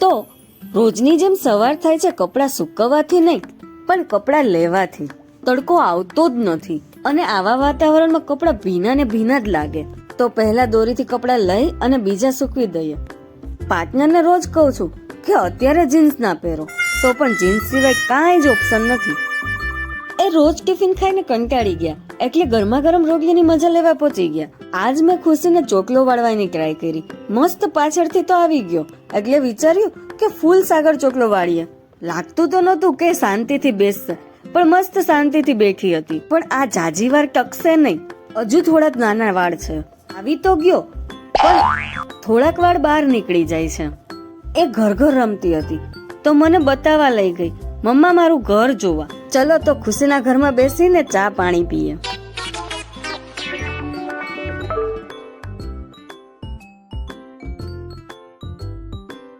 તો રોજની જેમ સવાર થાય છે કપડાં સૂકવવાથી નહીં, પણ કપડાં લેવાથી. તડકો આવતો જ નથી અને આવા વાતાવરણમાં કપડાં ભીના ને ભીના જ લાગે. તો પહેલા દોરીથી કપડાં લઈ અને બીજા સૂકવી દઈએ. પાર્ટનરને રોજ કહું છું કે અત્યારે જીન્સ ના પહેરો, તો પણ જીન્સ સિવાય કાંઈ જ ઓપ્શન નથી. એ રોજ ટિફિન ખાઈને કંટાળી ગયા એટલે ગરમા ગરમ રોટલીની મજા લેવા પહોંચી ગયા. આજ મેં ખુશીને ચોકલો વાળવાની ટ્રાય કરી. મસ્ત પાછળથી તો આવી ગયો એટલે વિચાર્યું કે ફૂલ સાગર ચોકલો વાળીએ. લાગતું તો નહોતું કે શાંતિથી બેસશે, પણ મસ્ત શાંતિથી બેઠી હતી. પણ આ જાજી વાર ટકશે નહીં, હજુ થોડાક નાના વાળ છે. આવી તો ગયો પણ થોડાક વાળ બહાર નીકળી જાય છે. એ ઘર ઘર રમતી હતી તો મને બતાવવા લઈ ગઈ, મમ્મા મારું ઘર જોવા. ચલો તો ખુશીના ઘરમાં બેસીને ચા પાણી પીએ.